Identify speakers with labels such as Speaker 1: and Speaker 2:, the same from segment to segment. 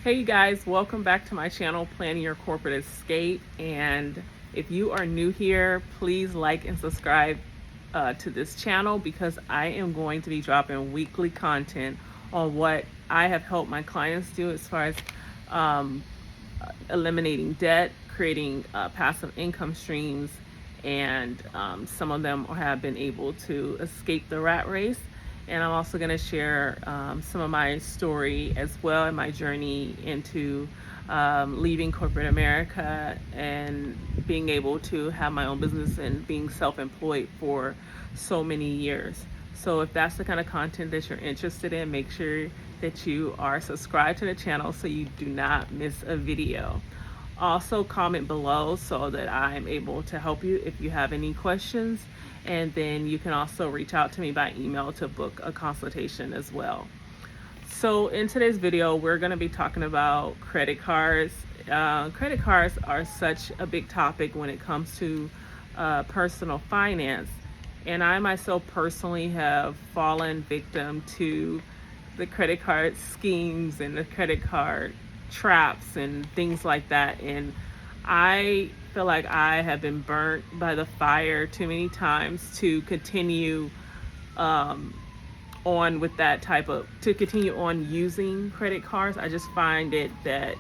Speaker 1: Hey you guys, welcome back to my channel, Planning Your Corporate Escape. And if you are new here, please like and subscribe to this channel because I am going to be dropping weekly content on what I have helped my clients do as far as um, eliminating debt, creating passive income streams, and some of them have been able to escape the rat race. And I'm also going to share some of my story as well and my journey into leaving corporate America and being able to have my own business and being self-employed for so many years. So if that's the kind of content that you're interested in, make sure that you are subscribed to the channel so you do not miss a video. Also comment below so that I'm able to help you if you have any questions, and then you can also reach out to me by email to book a consultation as well. So in today's video, we're going to be talking about credit cards. Credit cards are such a big topic when it comes to personal finance, and I myself personally have fallen victim to the credit card schemes and the credit card traps and things like that. And I feel like I have been burnt by the fire too many times to continue on with that to continue on using credit cards. I just find that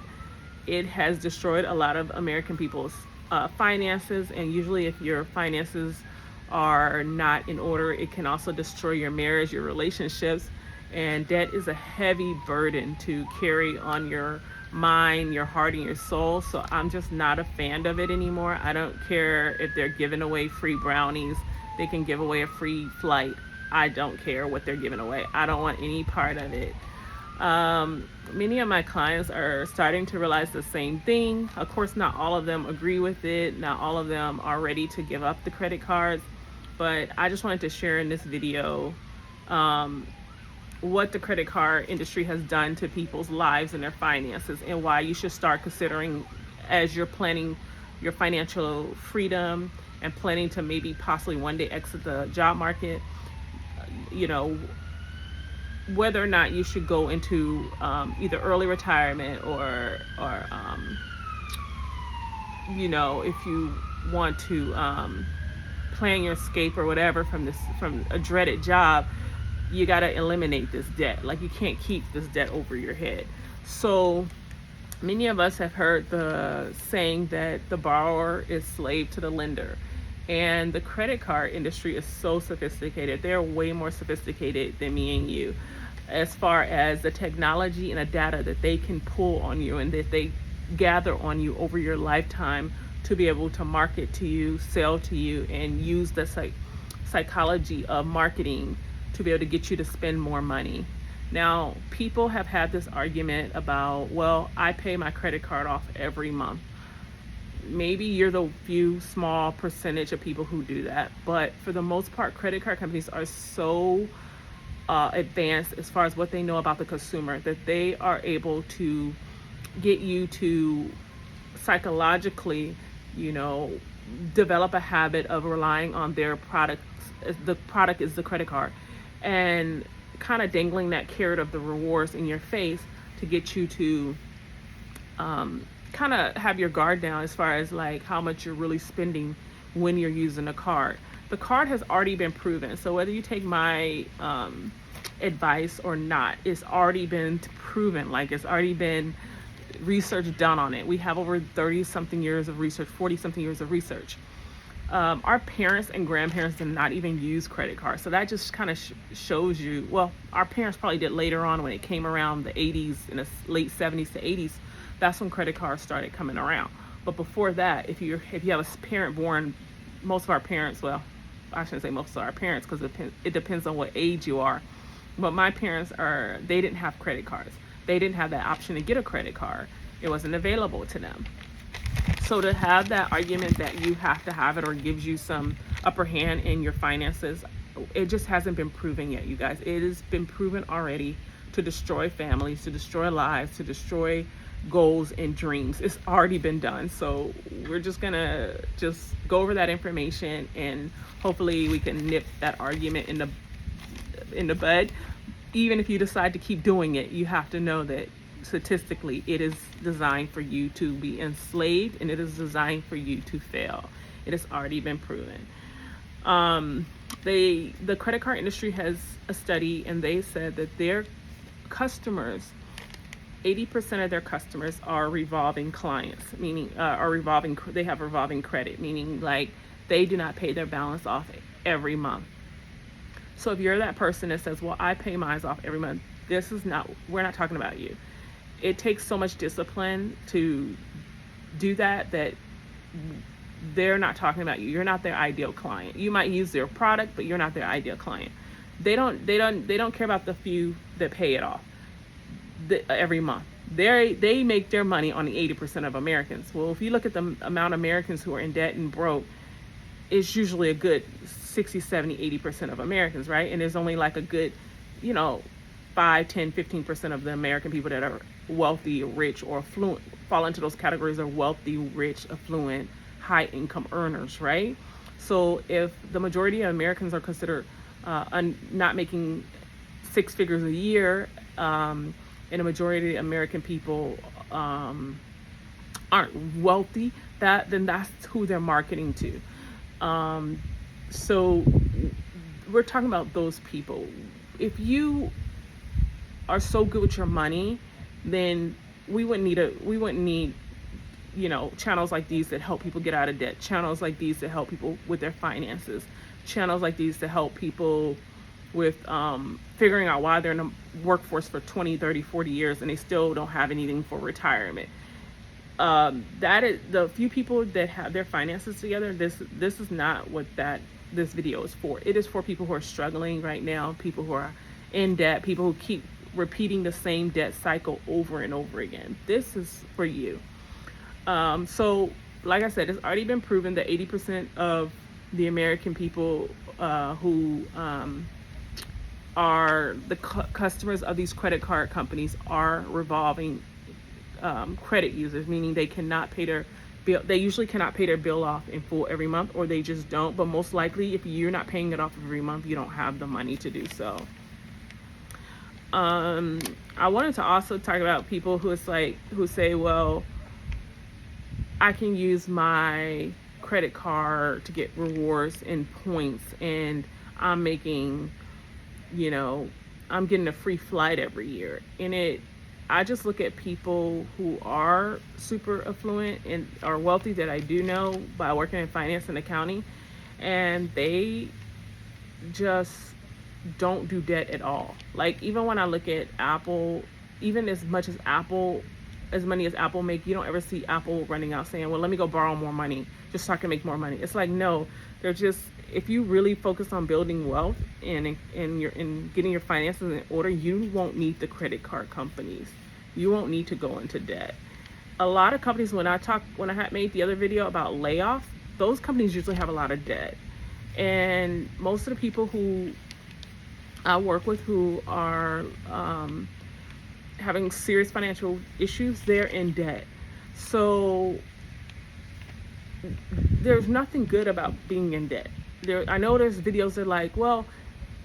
Speaker 1: it has destroyed a lot of American people's finances, and usually if your finances are not in order, it can also destroy your marriage, your relationships, and debt is a heavy burden to carry on your mind, your heart, and your soul. So I'm just not a fan of it anymore. I don't care if they're giving away free brownies. They can give away a free flight. I don't care what they're giving away. I don't want any part of it. Many of my clients are starting to realize the same thing. Of course, not all of them agree with it. Not all of them are ready to give up the credit cards. But I just wanted to share in this video what the credit card industry has done to people's lives and their finances, and why you should start considering, as you're planning your financial freedom and planning to maybe possibly one day exit the job market, whether or not you should go into either early retirement or if you want to plan your escape or whatever from a dreaded job. You got to eliminate this debt. Like, you can't keep this debt over your head. So many of us have heard the saying that the borrower is slave to the lender. And the credit card industry is so sophisticated. They're way more sophisticated than me and you as far as the technology and the data that they can pull on you and that they gather on you over your lifetime to be able to market to you, sell to you, and use the psychology of marketing to be able to get you to spend more money. Now, people have had this argument about, well, I pay my credit card off every month. Maybe you're the few small percentage of people who do that, but for the most part, credit card companies are so advanced as far as what they know about the consumer that they are able to get you to psychologically, develop a habit of relying on their products. The product is the credit card, and kind of dangling that carrot of the rewards in your face to get you to kind of have your guard down as far as like how much you're really spending when you're using a card. The card has already been proven, so whether you take my advice or not, it's already been proven. Like, it's already been research done on it. We have over 30 something years of research, 40 something years of research. Our parents and grandparents did not even use credit cards. So that just kind of shows you, well, our parents probably did later on when it came around the 80s, in the late 70s to 80s. That's when credit cards started coming around. But before that, if you have a parent born, most of our parents, well, I shouldn't say most of our parents because it depends on what age you are. But my parents they didn't have credit cards. They didn't have that option to get a credit card. It wasn't available to them. So to have that argument that you have to have it or gives you some upper hand in your finances, it just hasn't been proven yet, you guys. It has been proven already to destroy families, to destroy lives, to destroy goals and dreams. It's already been done. So we're just gonna go over that information, and hopefully we can nip that argument in the bud. Even if you decide to keep doing it, you have to know that statistically, it is designed for you to be enslaved, and it is designed for you to fail. It has already been proven. The credit card industry has a study, and they said that their customers, 80% of their customers are revolving clients, meaning they have revolving credit, meaning like they do not pay their balance off every month. So if you're that person that says, well, I pay mine off every month, we're not talking about you. It takes so much discipline to do that they're not talking about you. You're not their ideal client. You might use their product, but you're not their ideal client. They don't care about the few that pay it off every month. They make their money on the 80% of Americans. Well, if you look at the amount of Americans who are in debt and broke, it's usually a good 60, 70, 80% of Americans, right? And there's only like a good, 5, 10, 15% of the American people that are wealthy, rich, or affluent, fall into those categories of wealthy, rich, affluent, high income earners, right? So if the majority of Americans are considered not making six figures a year, and a majority of American people aren't wealthy, then that's who they're marketing to. So we're talking about those people. If you are so good with your money, then we wouldn't need channels like these that help people get out of debt, channels like these that help people with their finances, channels like these that help people with figuring out why they're in the workforce for 20, 30, 40 years and they still don't have anything for retirement. That is the few people that have their finances together. This is not what this video is for. It is for people who are struggling right now, people who are in debt, people who keep repeating the same debt cycle over and over again. This is for you. So like I said, it's already been proven that 80% of the American people who are the customers of these credit card companies are revolving credit users, meaning they cannot pay their bill. They usually cannot pay their bill off in full every month, or they just don't. But most likely, if you're not paying it off every month, you don't have the money to do so. I wanted to also talk about people who say, well, I can use my credit card to get rewards and points, and I'm making, I'm getting a free flight every year. And I just look at people who are super affluent and are wealthy that I do know by working in finance and accounting, and they just don't do debt at all. Like, even when I look at Apple, even as money as Apple make, you don't ever see Apple running out saying, well, let me go borrow more money just so I can make more money. It's like, no, they're just, if you really focus on building wealth and getting your finances in order, you won't need the credit card companies. You won't need to go into debt. A lot of companies, when I had made the other video about layoffs, those companies usually have a lot of debt. And most of the people who I work with who are having serious financial issues, they're in debt. So there's nothing good about being in debt. I know there's videos that are like, well,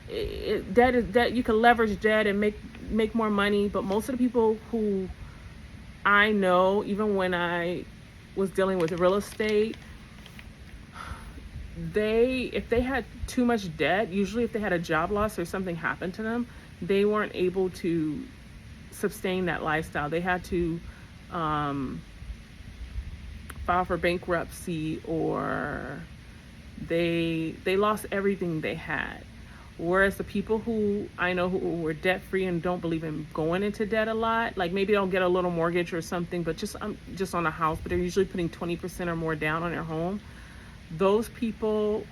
Speaker 1: debt is debt. You can leverage debt and make more money. But most of the people who I know, even when I was dealing with real estate, if they had too much debt, usually if they had a job loss or something happened to them, they weren't able to sustain that lifestyle. They had to file for bankruptcy, or they lost everything they had. Whereas the people who I know who were debt free and don't believe in going into debt a lot, like maybe they'll get a little mortgage or something, but just on a house, but they're usually putting 20% or more down on their home. Those people,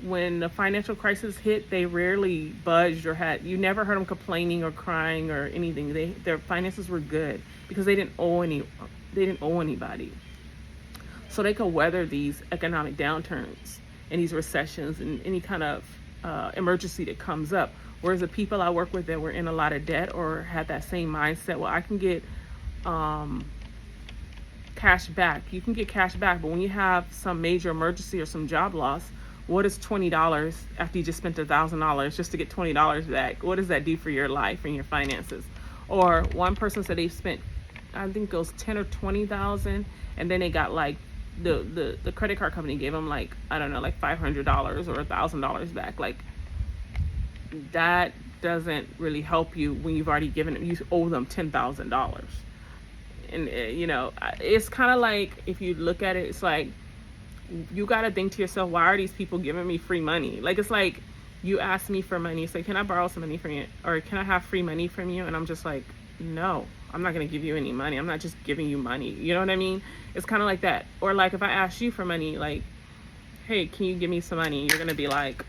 Speaker 1: when the financial crisis hit, they rarely budged you never heard them complaining or crying or anything. Their finances were good because they didn't owe anybody. So they could weather these economic downturns and these recessions and any kind of emergency that comes up. Whereas the people I work with that were in a lot of debt or had that same mindset, well, I can get cash back. You can get cash back, but when you have some major emergency or some job loss, what is $20 after you just spent $1,000 just to get $20 back? What does that do for your life and your finances? Or one person said they spent, I think it was 10 or 20,000, and then they got like the credit card company gave them like, I don't know, like $500 or $1,000 back. Like, that doesn't really help you when you've already given them, you owe them $10,000. And it's kind of like, if you look at it, it's like, you got to think to yourself, why are these people giving me free money? Like, it's like, you ask me for money, say, can I borrow some money from you, or can I have free money from you? And I'm just like, no, I'm not going to give you any money. I'm not just giving you money. You know what I mean? It's kind of like that. Or like, if I ask you for money, like, hey, can you give me some money? You're going to be like,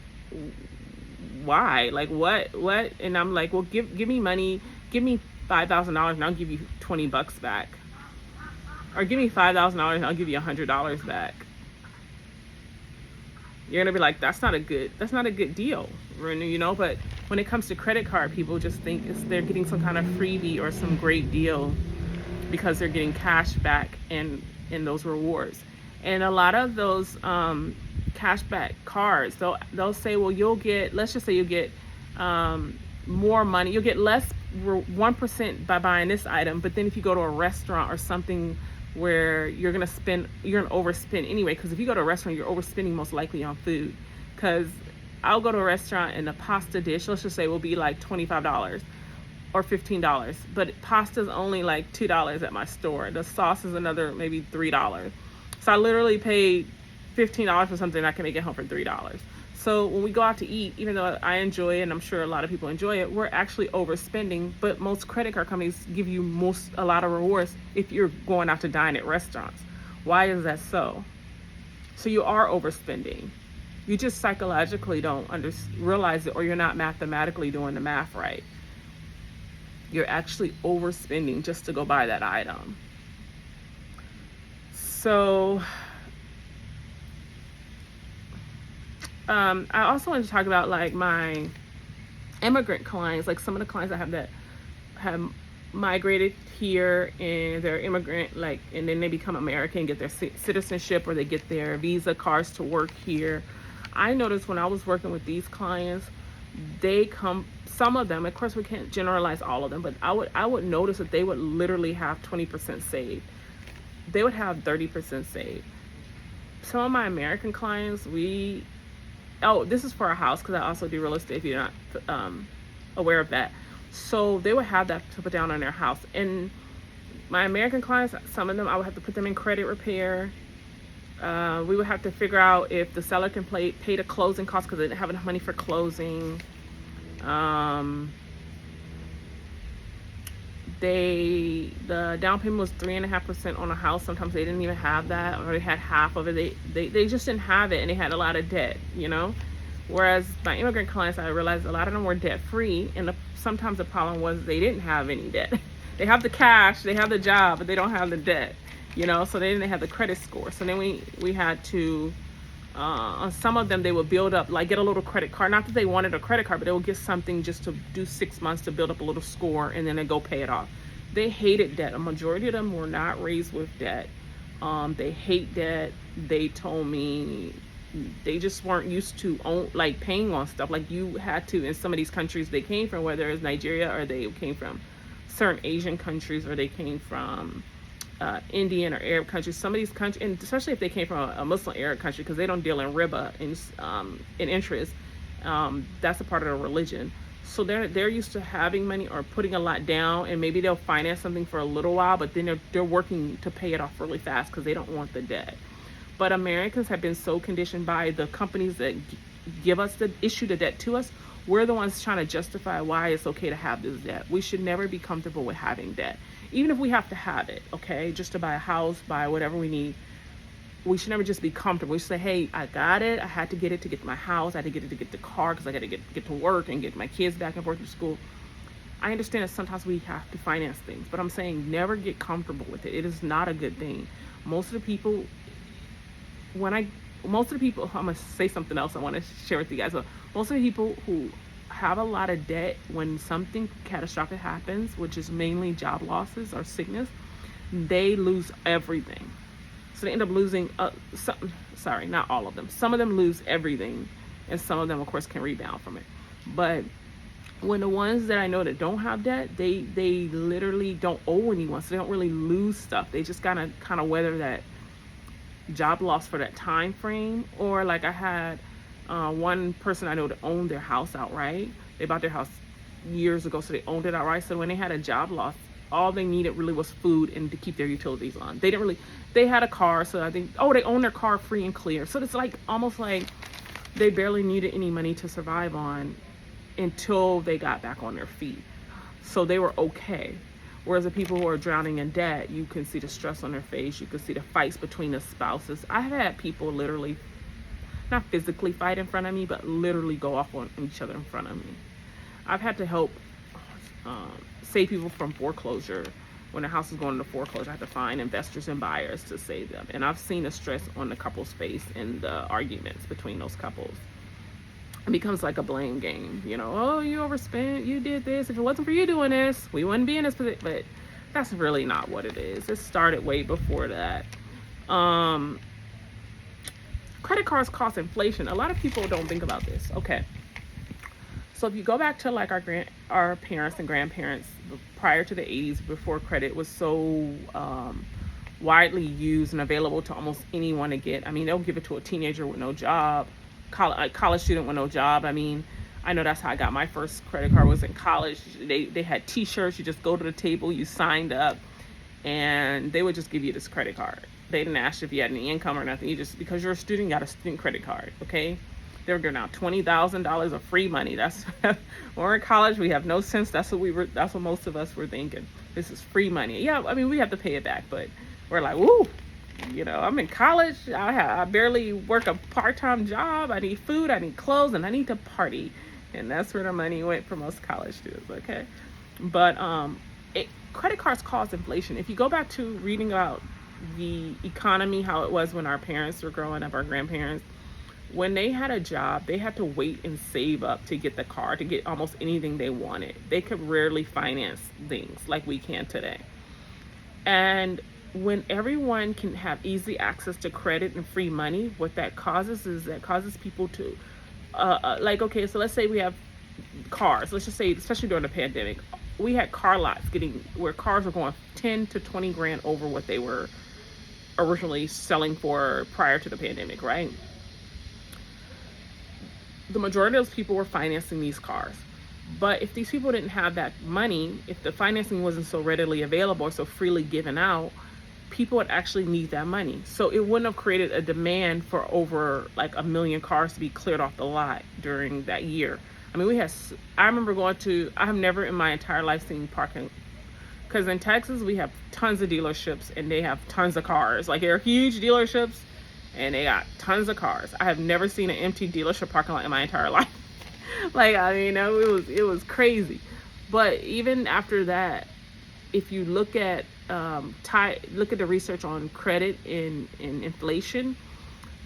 Speaker 1: why? Like, what? And I'm like, well, give me money. Give me $5,000 and I'll give you $20 back. Or give me $5,000 and I'll give you $100 back. You're gonna be like, that's not a good deal, But when it comes to credit card, people just think they're getting some kind of freebie or some great deal because they're getting cash back in those rewards. And a lot of those cashback cards, they'll say, well, let's just say you'll get more money, you'll get less 1% by buying this item, but then if you go to a restaurant or something where you're gonna overspend anyway, because if you go to a restaurant, you're overspending most likely on food. Because I'll go to a restaurant and a pasta dish, let's just say, will be like $25 or $15, but pasta's only like $2 at my store. The sauce is another maybe $3. So I literally paid $15 for something I can make it home for $3. So when we go out to eat, even though I enjoy it, and I'm sure a lot of people enjoy it, we're actually overspending. But most credit card companies give you a lot of rewards if you're going out to dine at restaurants. Why is that so? So you are overspending. You just psychologically don't realize it, or you're not mathematically doing the math right. You're actually overspending just to go buy that item. So I also wanted to talk about like my immigrant clients, like some of the clients I have that have migrated here and they're immigrant, like, and then they become American, get their citizenship, or they get their visa cards to work here. I noticed when I was working with these clients, some of them, of course we can't generalize all of them, but I would notice that they would literally have 20% saved. They would have 30% saved. Some of my American clients, this is for a house, because I also do real estate, if you're not aware of that. So they would have that to put down on their house. And my American clients, some of them, I would have to put them in credit repair. We would have to figure out if the seller can pay the closing costs, because they didn't have enough money for closing. The down payment was 3.5% on a house. Sometimes they didn't even have that, or they had half of it. They just didn't have it, and they had a lot of debt, Whereas my immigrant clients, I realized a lot of them were debt free, and sometimes the problem was they didn't have any debt. They have the cash, they have the job, but they don't have the debt, so they didn't have the credit score. So then we had to, on some of them, they would build up, like get a little credit card. Not that they wanted a credit card, but they would get something just to do 6 months to build up a little score, and then they go pay it off. They hated debt. A majority of them were not raised with debt. They hate debt. They told me they just weren't used to paying on stuff. Like, you had to, in some of these countries they came from, whether it's Nigeria or they came from certain Asian countries, or they came from Indian or Arab countries. Some of these countries, and especially if they came from a Muslim Arab country, because they don't deal in riba in interest. That's a part of the religion. So they're used to having money or putting a lot down, and maybe they'll finance something for a little while, but then they're working to pay it off really fast because they don't want the debt. But Americans have been so conditioned by the companies that issue the debt to us. We're the ones trying to justify why it's okay to have this debt. We should never be comfortable with having debt, even if we have to have it, okay, just to buy a house, buy whatever we need. We should never just be comfortable. We should say, hey, I got it. I had to get it to get to my house. I had to get it to get the car, because I got to get to work and get my kids back and forth to school. I understand that sometimes we have to finance things, but I'm saying never get comfortable with it. It is not a good thing. Most of the people, I'm going to say something else I want to share with you guys. But most of the people who have a lot of debt, when something catastrophic happens, which is mainly job losses or sickness, they lose everything. So they end up losing, not all of them. Some of them lose everything, and some of them, of course, can rebound from it. But When the ones that I know that don't have debt, they literally don't owe anyone, so they don't really lose stuff. They just kind of weather that job loss for that time frame. Or like I had one person I know that owned their house outright. They bought their house years ago, so they owned it outright. So when they had a job loss, all they needed really was food and to keep their utilities on. They didn't really. They had a car, so I think they owned their car free and clear. So it's like almost like they barely needed any money to survive on until they got back on their feet. So they were okay. Whereas the people who are drowning in debt, you can see the stress on their face. You can see the fights between the spouses. I've had people literally, not physically fight in front of me, but literally go off on each other in front of me. I've had to help save people from foreclosure. When a house is going into foreclosure, I have to find investors and buyers to save them. And I've seen the stress on the couple's face and the arguments between those couples. It becomes like a blame game. Oh, you overspent, you did this. If it wasn't for you doing this, we wouldn't be in this position. But that's really not what it is. It started way before that. Credit cards cost inflation. A lot of people don't think about this. Okay. So if you go back to like our parents and grandparents prior to the 80s, before credit was so widely used and available to almost anyone to get. I mean, they'll give it to a teenager with no job, college student with no job. I mean, I know that's how I got my first credit card, was in college. They had t-shirts. You just go to the table, you signed up, and they would just give you this credit card. They didn't ask if you had any income or nothing. You just, because you're a student, you got a student credit card, okay? They were giving out $20,000 of free money. That's when we're in college, we have no sense. That's what most of us were thinking. This is free money. Yeah, I mean, we have to pay it back, but we're like, woo, I'm in college. I barely work a part-time job. I need food, I need clothes, and I need to party. And that's where the money went for most college students, okay? But credit cards cause inflation. If you go back to reading about the economy, how it was when our parents were growing up, our grandparents, when they had a job, they had to wait and save up to get the car, to get almost anything they wanted. They could rarely finance things like we can today. And when everyone can have easy access to credit and free money, what that causes is that causes people to, okay, so let's say we have cars. Let's just say, especially during the pandemic, we had car lots where cars were going 10 to 20 grand over what they were originally selling for prior to the pandemic, right? The majority of those people were financing these cars. But if these people didn't have that money, if the financing wasn't so readily available or so freely given out, people would actually need that money. So it wouldn't have created a demand for over like 1 million cars to be cleared off the lot during that year. I mean, I remember I have never in my entire life seen parking, because in Texas we have tons of dealerships and they have tons of cars. Like, they're huge dealerships and they got tons of cars. I have never seen an empty dealership parking lot in my entire life. Like, I mean, it was crazy. But even after that, if you look at the research on credit and inflation,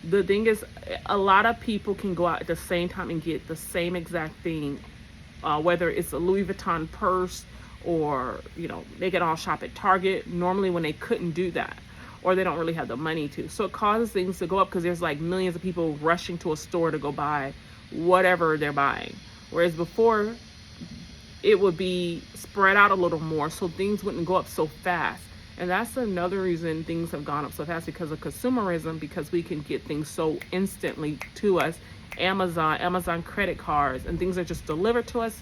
Speaker 1: the thing is, a lot of people can go out at the same time and get the same exact thing, whether it's a Louis Vuitton purse or, they can all shop at Target normally when they couldn't do that, or they don't really have the money to. So it causes things to go up because there's like millions of people rushing to a store to go buy whatever they're buying. Whereas before, it would be spread out a little more, so things wouldn't go up so fast. And that's another reason things have gone up so fast, because of consumerism, because we can get things so instantly to us. Amazon credit cards, and things are just delivered to us.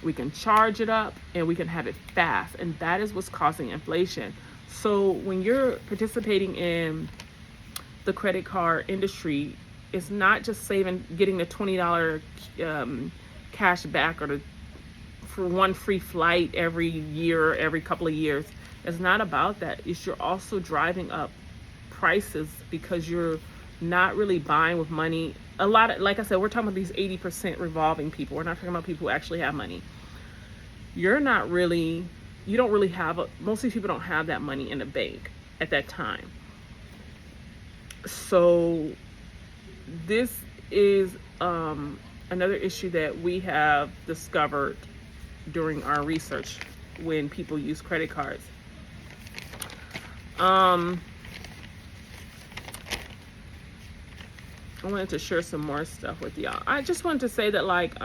Speaker 1: We can charge it up and we can have it fast. And that is what's causing inflation. So when you're participating in the credit card industry, it's not just getting the $20 cash back, or for one free flight every year, every couple of years. It's not about that. You're also driving up prices because you're not really buying with money. A lot of, like I said, we're talking about these 80% revolving people. We're not talking about people who actually have money. You don't really have, most of these people don't have that money in the bank at that time. So this is another issue that we have discovered during our research when people use credit cards. I wanted to share some more stuff with y'all. I just wanted to say that, like,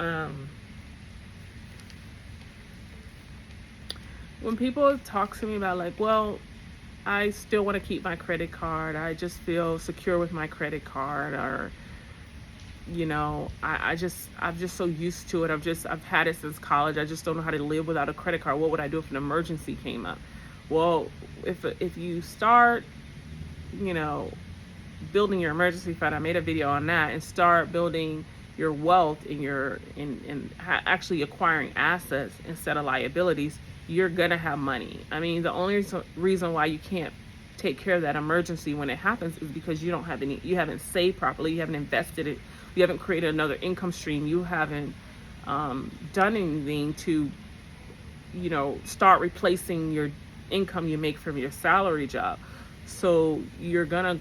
Speaker 1: when people talk to me about like, well, I still want to keep my credit card, I just feel secure with my credit card, or I'm just so used to it. I've had it since college. I just don't know how to live without a credit card. What would I do if an emergency came up? Well, if you start, you know, building your emergency fund, I made a video on that, and start building your wealth in actually acquiring assets instead of liabilities, you're gonna have money. I mean, the only reason why you can't take care of that emergency when it happens is because you haven't saved properly, you haven't invested it, you haven't created another income stream, you haven't done anything to, start replacing your income you make from your salary job. So you're gonna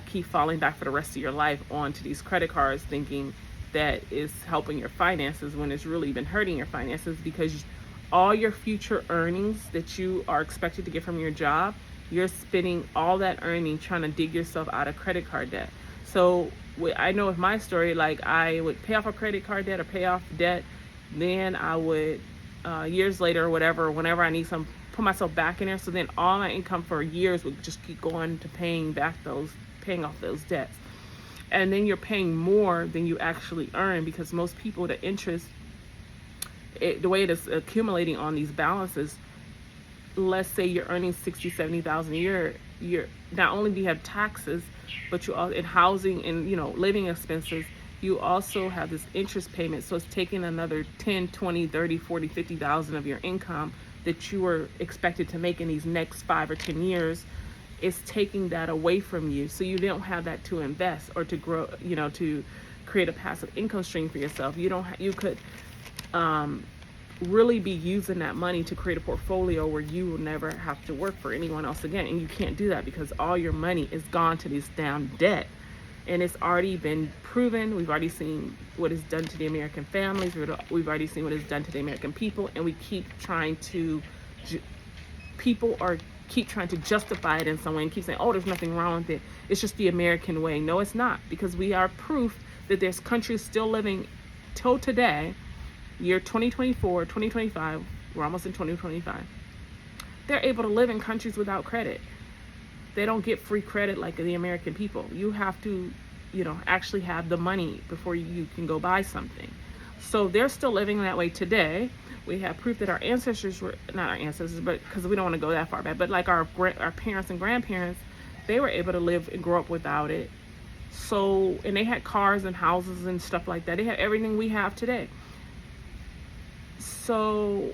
Speaker 1: keep falling back for the rest of your life onto these credit cards, thinking that is helping your finances when it's really been hurting your finances, because all your future earnings that you are expected to get from your job, you're spending all that earning trying to dig yourself out of credit card debt. So I know with my story, like I would pay off a credit card debt or pay off debt, then I would years later or whatever, whenever I need some, put myself back in there. So then all my income for years would just keep going to paying off those debts. And then you're paying more than you actually earn, because most people, the interest, the way it is accumulating on these balances, let's say you're earning 60, 70,000 a year, you're not only do you have taxes, but you all in housing and living expenses, you also have this interest payment. So it's taking another 10, 20, 30, 40, 50,000 of your income that you were expected to make in these next 5 or 10 years. It's taking that away from you, so you don't have that to invest or to grow, to create a passive income stream for yourself. You could really be using that money to create a portfolio where you will never have to work for anyone else again. And you can't do that because all your money is gone to this damn debt. And it's already been proven. We've already seen what it's done to the American families. We've already seen what it's done to the American people. And we keep trying to, keep trying to justify it in some way and keep saying, oh, there's nothing wrong with it. It's just the American way. No, it's not, because we are proof that there's countries still living till today, year 2024, 2025, we're almost in 2025. They're able to live in countries without credit. They don't get free credit like the American people. You have to, actually have the money before you can go buy something. So they're still living that way today. We have proof that our ancestors were, not our ancestors, but because we don't want to go that far back, but like our parents and grandparents, they were able to live and grow up without it. So, and they had cars and houses and stuff like that. They had everything we have today. So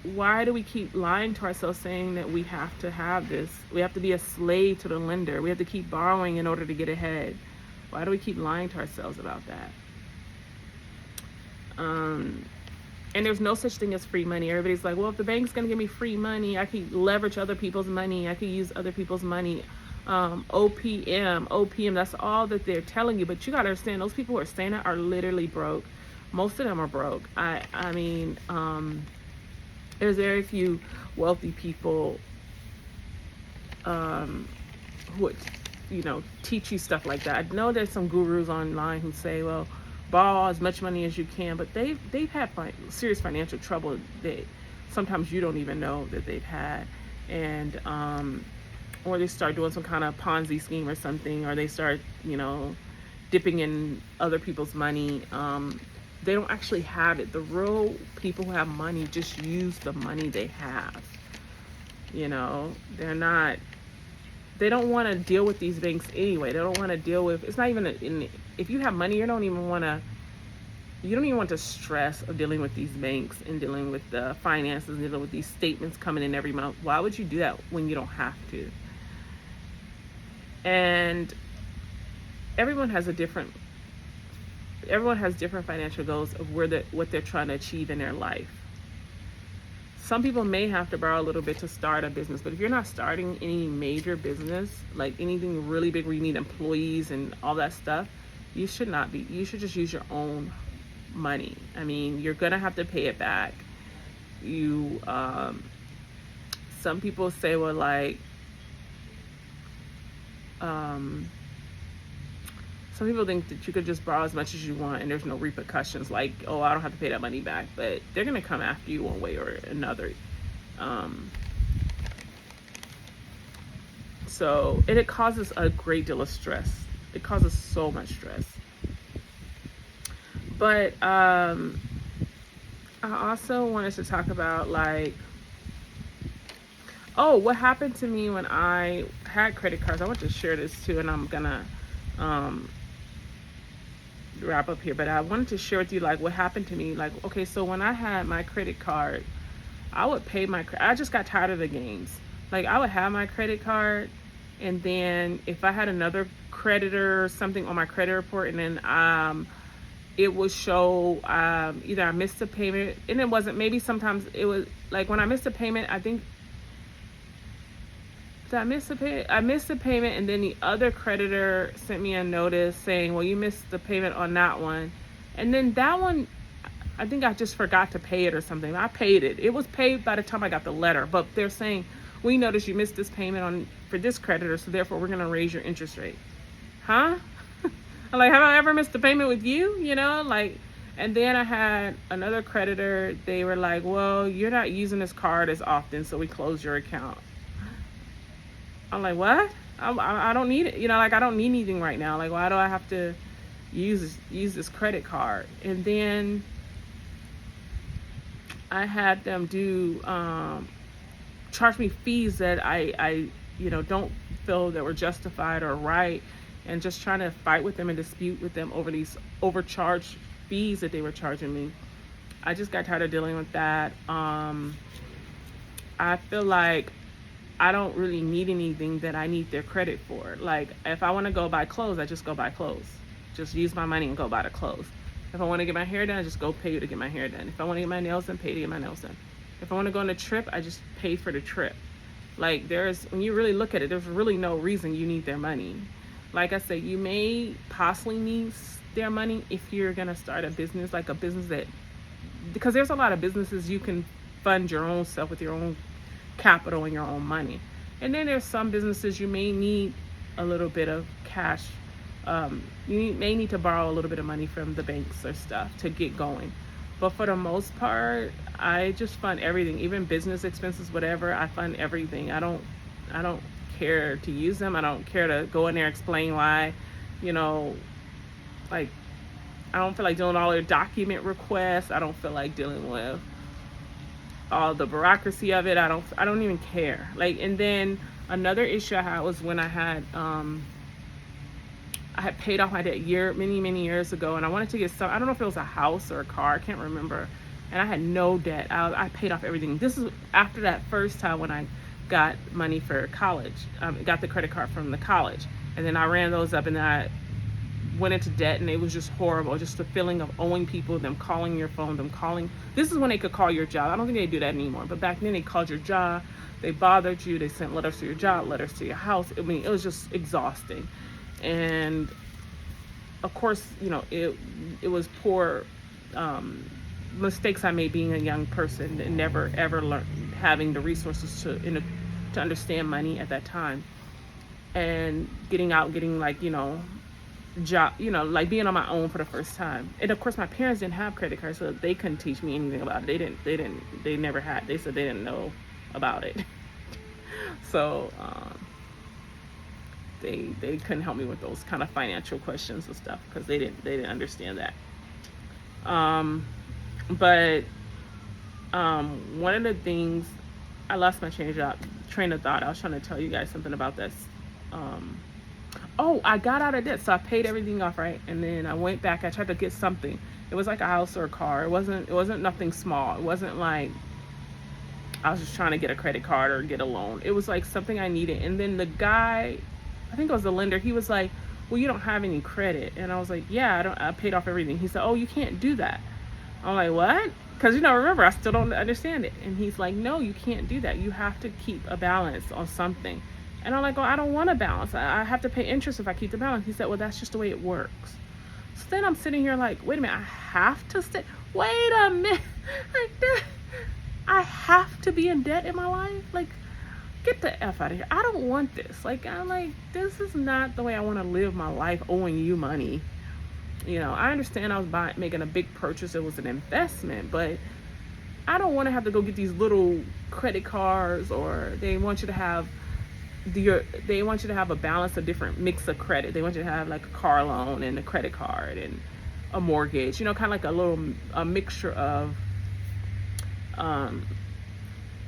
Speaker 1: why do we keep lying to ourselves, saying that we have to have this? We have to be a slave to the lender. We have to keep borrowing in order to get ahead. Why do we keep lying to ourselves about that? And there's no such thing as free money. Everybody's like, well, if the bank's going to give me free money, I can leverage other people's money. I can use other people's money. OPM, that's all that they're telling you. But you got to understand, those people who are saying that are literally broke. Most of them are broke. I mean, there's very few wealthy people who would, teach you stuff like that. I know there's some gurus online who say, well, borrow as much money as you can, but they've had serious financial trouble that sometimes you don't even know that they've had. And or they start doing some kind of Ponzi scheme or something, or they start, dipping in other people's money. They don't actually have it. The real people who have money just use the money they have. They don't want to deal with these banks anyway. They don't want to deal with, it's not even, if you have money, you don't even want to stress of dealing with these banks and dealing with the finances, dealing with these statements coming in every month. Why would you do that when you don't have to? And everyone has different financial goals of what they're trying to achieve in their life. Some people may have to borrow a little bit to start a business, but if you're not starting any major business, like anything really big where you need employees and all that stuff, you should just use your own money. I mean, you're gonna have to pay it back. Some people say, well, like, some people think that you could just borrow as much as you want and there's no repercussions, like, oh, I don't have to pay that money back. But they're going to come after you one way or another. So it causes a great deal of stress. It causes so much stress. But I also wanted to talk about like, oh, what happened to me when I had credit cards. I want to share this too, and I'm gonna um, wrap up here. But I wanted to share with you like what happened to me. Like, okay, so when I had my credit card, I would pay I just got tired of the games. Like I would have my credit card, and then if I had another creditor or something on my credit report, and then it would show either I missed a payment, and it wasn't. Maybe sometimes it was like when I missed a payment. I think did I miss a payment? I missed the payment, and then the other creditor sent me a notice saying, "Well, you missed the payment on that one," and then that one. I think I just forgot to pay it or something. I paid it. It was paid by the time I got the letter. But they're saying, we noticed you missed this payment for this creditor, so therefore we're going to raise your interest rate. Huh? I'm like, have I ever missed a payment with you? You know, like, and then I had another creditor. They were like, well, you're not using this card as often, so we closed your account. I'm like, what? I don't need it. You know, like, I don't need anything right now. Like, why do I have to use this credit card? And then I had them charge me fees that I don't feel that were justified or right, and just trying to fight with them and dispute with them over these overcharged fees that they were charging me. I just got tired of dealing with that. I feel like I don't really need anything that I need their credit for. Like if I want to go buy clothes, I just go buy clothes. Just use my money and go buy the clothes. If I want to get my hair done, I just go pay to get my hair done. If I want to get my nails done, pay to get my nails done. If I want to go on a trip, I just pay for the trip. Like when you really look at it, there's really no reason you need their money. Like I said, you may possibly need their money if you're going to start a business, like a business because there's a lot of businesses you can fund your own self with your own capital and your own money. And then there's some businesses you may need a little bit of cash. You may need to borrow a little bit of money from the banks or stuff to get going. But for the most part, I just fund everything, even business expenses, whatever. I fund everything. I don't care to use them. I don't care to go in there and explain why, like I don't feel like doing all their document requests. I don't feel like dealing with all the bureaucracy of it. I don't even care. Like, and then another issue I had was when I had paid off my debt many years ago, and I wanted to get I don't know if it was a house or a car, I can't remember, and I had no debt. I paid off everything. This is after that first time when I got money for college. Got the credit card from the college, and then I ran those up, and then I went into debt, and it was just horrible. Just the feeling of owing people, them calling your phone, this is when they could call your job. I don't think they do that anymore, but back then they called your job, they bothered you, they sent letters to your job, letters to your house. I mean, it was just exhausting. And of course, it was poor mistakes I made being a young person and never ever having the resources to understand money at that time, and getting like job, like being on my own for the first time. And of course, my parents didn't have credit cards, so they couldn't teach me anything about it. They never had. They said they didn't know about it. So they couldn't help me with those kind of financial questions and stuff because they didn't understand that. But one of the things, I lost my train of thought. I was trying to tell you guys something about this. I got out of debt, so I paid everything off, right? And then I went back. I tried to get something. It was like a house or a car. It wasn't nothing small. It wasn't like I was just trying to get a credit card or get a loan. It was like something I needed. And then the guy, I think it was the lender, he was like, well, you don't have any credit. And I was like, yeah, I paid off everything. He said, oh, you can't do that. I'm like, what? Because, remember, I still don't understand it. And he's like, no, you can't do that. You have to keep a balance on something. And I'm like, well, I don't want a balance. I have to pay interest if I keep the balance. He said, well, that's just the way it works. So then I'm sitting here like, wait a minute, I have to wait a minute. Like that. I have to be in debt in my life? Like, get the F out of here. I don't want this. Like, I'm like, this is not the way I want to live my life, owing you money. I understand I was making a big purchase. It was an investment, but I don't want to have to go get these little credit cards, or they want you to have a balance of different mix of credit. They want you to have like a car loan and a credit card and a mortgage, kind of like a mixture of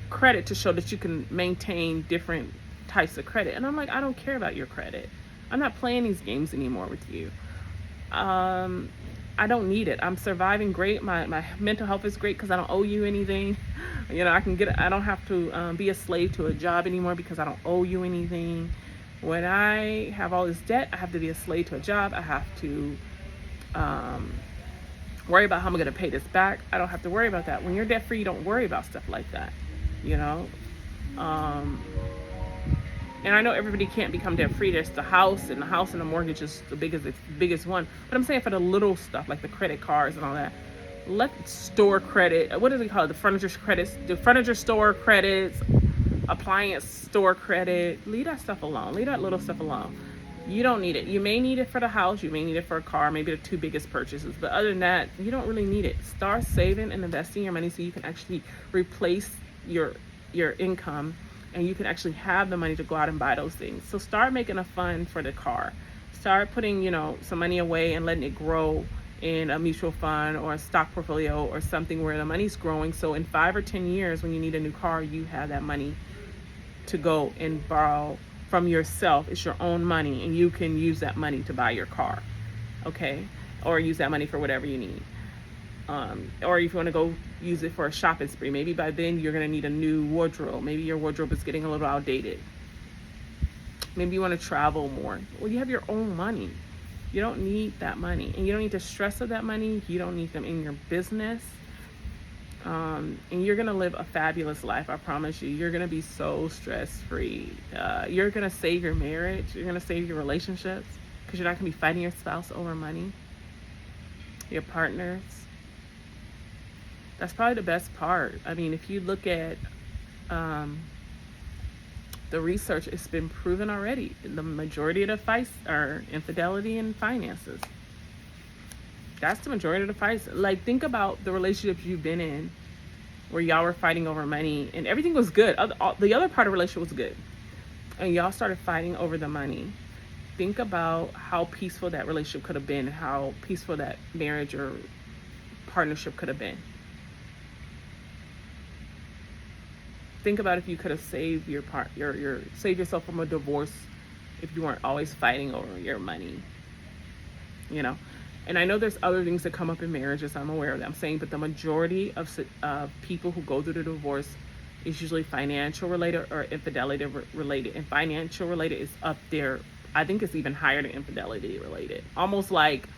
Speaker 1: credit to show that you can maintain different types of credit. And I'm like, I don't care about your credit. I'm not playing these games anymore with you. I don't need it. I'm surviving great. My mental health is great because I don't owe you anything. I don't have to be a slave to a job anymore because I don't owe you anything. When I have all this debt, I have to be a slave to a job. I have to worry about how I'm going to pay this back. I don't have to worry about that. When you're debt free, you don't worry about stuff like that, And I know everybody can't become debt free. There's the house and the mortgage is the biggest one. But I'm saying for the little stuff like the credit cards and all that, let store credit. What do they call it? The furniture store credits, appliance store credit. Leave that stuff alone. Leave that little stuff alone. You don't need it. You may need it for the house. You may need it for a car. Maybe the two biggest purchases. But other than that, you don't really need it. Start saving and investing your money so you can actually replace your income, and you can actually have the money to go out and buy those things. So start making a fund for the car. Start putting, some money away and letting it grow in a mutual fund or a stock portfolio or something where the money's growing. So in 5 or 10 years, when you need a new car, you have that money to go and borrow from yourself. It's your own money, and you can use that money to buy your car, okay? Or use that money for whatever you need. Or if you want to go use it for a shopping spree, maybe by then you're going to need a new wardrobe. Maybe your wardrobe is getting a little outdated. Maybe you want to travel more. Well, you have your own money. You don't need that money, and you don't need the stress of that money. You don't need them in your business. And you're going to live a fabulous life. I promise you. You're going to be so stress-free. You're going to save your marriage. You're going to save your relationships because you're not going to be fighting your spouse over money, your partners. That's probably the best part. I mean, if you look at the research, it's been proven already. The majority of the fights are infidelity and finances. That's the majority of the fights. Like, think about the relationships you've been in where y'all were fighting over money and everything was good. The other part of the relationship was good. And y'all started fighting over the money. Think about how peaceful that relationship could have been and how peaceful that marriage or partnership could have been. Think about if you could have saved saved yourself from a divorce if you weren't always fighting over your money, And I know there's other things that come up in marriages. I'm aware of that. I'm saying, but the majority of people who go through the divorce is usually financial related or infidelity related. And financial related is up there. I think it's even higher than infidelity related. Almost like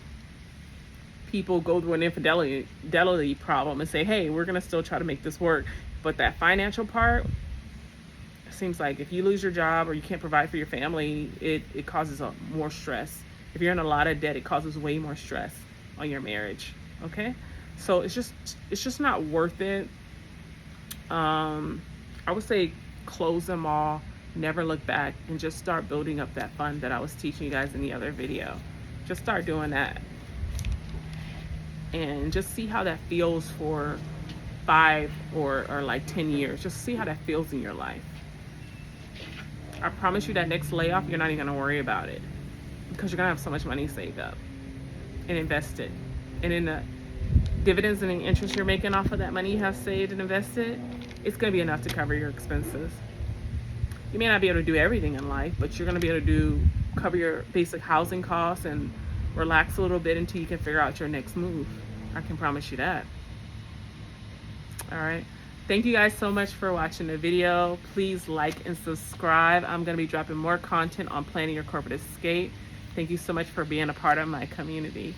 Speaker 1: people go through an infidelity problem and say, hey, we're going to still try to make this work. But that financial part, it seems like if you lose your job or you can't provide for your family, it causes more stress. If you're in a lot of debt, it causes way more stress on your marriage. Okay, so it's just not worth it. I would say close them all, never look back, and just start building up that fund that I was teaching you guys in the other video. Just start doing that, and just see how that feels for 5 or like 10 years. Just see how that feels in your life. I promise you that next layoff, you're not even gonna worry about it because you're gonna have so much money saved up and invested. And in the dividends and the interest you're making off of that money you have saved and invested, it's gonna be enough to cover your expenses. You may not be able to do everything in life, but you're gonna be able to cover your basic housing costs and relax a little bit until you can figure out your next move. I can promise you that. All right. Thank you guys so much for watching the video. Please like and subscribe. I'm going to be dropping more content on planning your corporate escape. Thank you so much for being a part of my community.